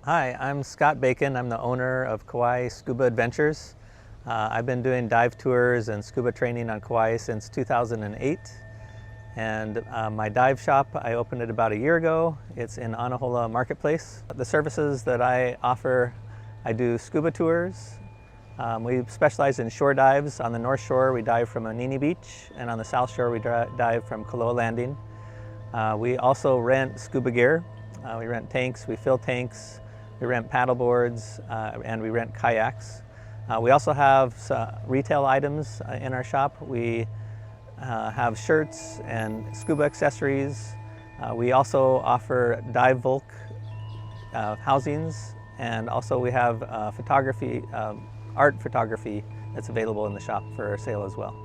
Hi, I'm Scott Becon. I'm the owner of Kauai Scuba Adventures. I've been doing dive tours and scuba training on Kauai since 2008. And my dive shop, I opened it about a year ago. It's in Anahola Marketplace. The services that I offer, I do scuba tours. We specialize in shore dives. On the North Shore, we dive from Anini Beach, and on the South Shore, we dive from Koloa Landing. We also rent scuba gear. We rent tanks, we fill tanks, we rent paddle boards, and we rent kayaks. We also have retail items in our shop. We have shirts and scuba accessories. We also offer dive bulk housings, and also we have art photography that's available in the shop for sale as well.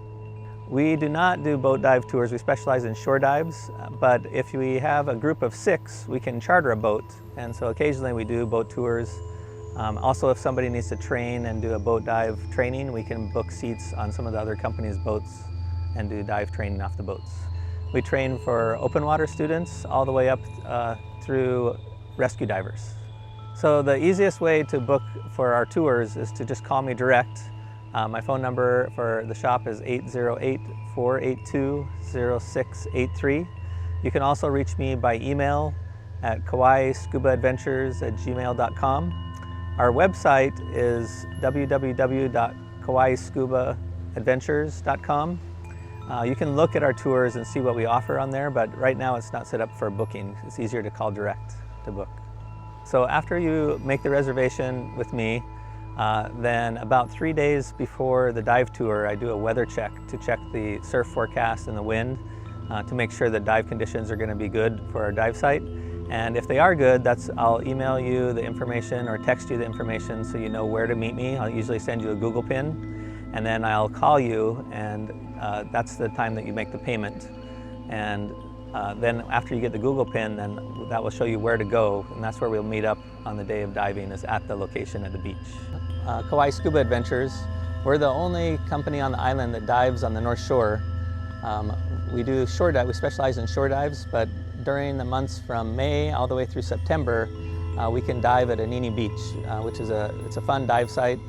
We do not do boat dive tours. We specialize in shore dives, but if we have a group of 6, we can charter a boat, and so occasionally we do boat tours. Also, if somebody needs to train and do a boat dive training, we can book seats on some of the other companies' boats and do dive training off the boats. We train for open water students all the way up through rescue divers. So the easiest way to book for our tours is to just call me direct. My phone number for the shop is 808-482-0683. You can also reach me by email at kawaiscubaadventures@gmail.com. Our website is www.kawaiscubaadventures.com. You can look at our tours and see what we offer on there, but right now it's not set up for booking. It's easier to call direct to book. So after you make the reservation with me, then about 3 days before the dive tour, I do a weather check to check the surf forecast and the wind to make sure that dive conditions are going to be good for our dive site. And if they are good, I'll email you the information or text you the information so you know where to meet me. I'll usually send you a Google pin, and then I'll call you, and that's the time that you make the payment. And then after you get the Google pin, then that will show you where to go, and that's where we'll meet up on the day of diving, is at the location at the beach. Kauai Scuba Adventures, we're the only company on the island that dives on the North Shore. We do shore dive. We specialize in shore dives, but during the months from May all the way through September, we can dive at Anini Beach, which is it's a fun dive site.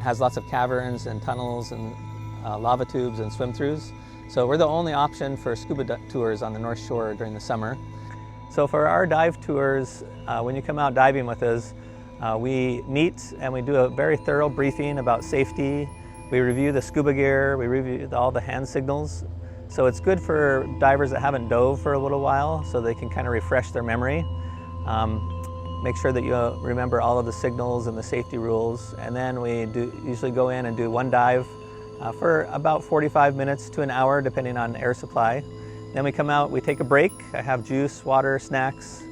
Has lots of caverns and tunnels and lava tubes and swim-throughs. So we're the only option for scuba tours on the North Shore during the summer. So for our dive tours, when you come out diving with us, we meet and we do a very thorough briefing about safety. We review the scuba gear, we review all the hand signals. So it's good for divers that haven't dove for a little while, so they can kind of refresh their memory. Make sure that you remember all of the signals and the safety rules. And then we usually go in and do one dive for about 45 minutes to an hour, depending on air supply. Then we come out, we take a break. I have juice, water, snacks,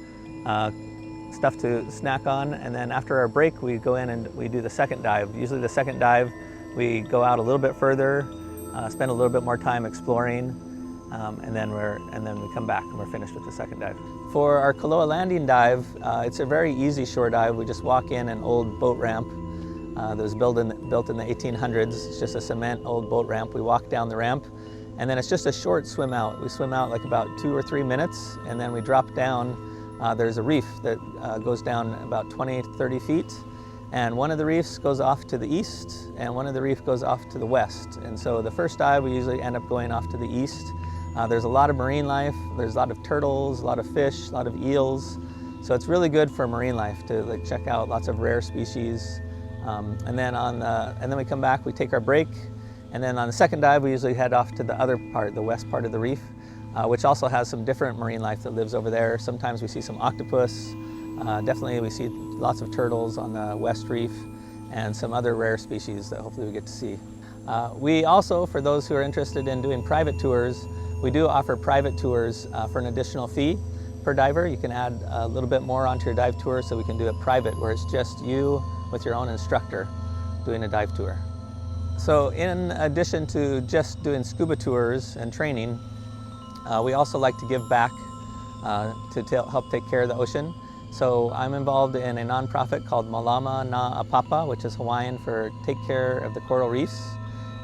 stuff to snack on, and then after our break we go in and we do the second dive. Usually the second dive we go out a little bit further, spend a little bit more time exploring, and then we come back and we're finished with the second dive. For our Koloa Landing dive, it's a very easy shore dive. We just walk in an old boat ramp that was built in the 1800s. It's just a cement old boat ramp. We walk down the ramp, and then it's just a short swim out. We swim out like about 2 or 3 minutes, and then we drop down. There's a reef that goes down about 20 to 30 feet, and one of the reefs goes off to the east, and one of the reef goes off to the west. And so the first dive, we usually end up going off to the east. There's a lot of marine life. There's a lot of turtles, a lot of fish, a lot of eels. So it's really good for marine life to check out lots of rare species. And then we come back, we take our break, and then on the second dive, we usually head off to the other part, the west part of the reef, which also has some different marine life that lives over there. Sometimes we see some octopus. Definitely we see lots of turtles on the West Reef and some other rare species that hopefully we get to see. We also, for those who are interested in doing private tours, we do offer private tours for an additional fee per diver. You can add a little bit more onto your dive tour, so we can do it private, where it's just you with your own instructor doing a dive tour. So in addition to just doing scuba tours and training, we also like to give back to help take care of the ocean. So I'm involved in a nonprofit called Malama na Apapa, which is Hawaiian for Take Care of the Coral Reefs.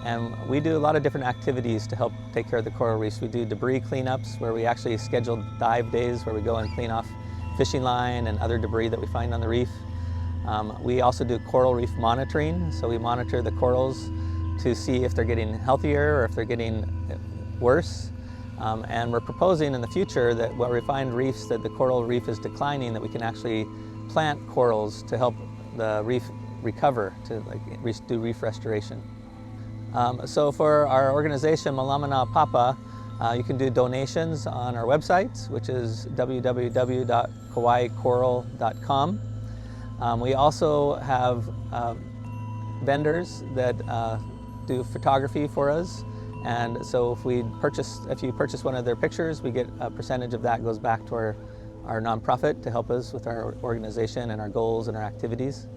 And we do a lot of different activities to help take care of the coral reefs. We do debris cleanups, where we actually schedule dive days where we go and clean off fishing line and other debris that we find on the reef. We also do coral reef monitoring, so we monitor the corals to see if they're getting healthier or if they're getting worse. And we're proposing in the future that where we find reefs that the coral reef is declining, that we can actually plant corals to help the reef recover, to do reef restoration. So for our organization, Malamana Papa, you can do donations on our website, which is www.kauaicoral.com. We also have vendors that do photography for us, and so if you purchase one of their pictures, we get a percentage of that goes back to our nonprofit to help us with our organization and our goals and our activities.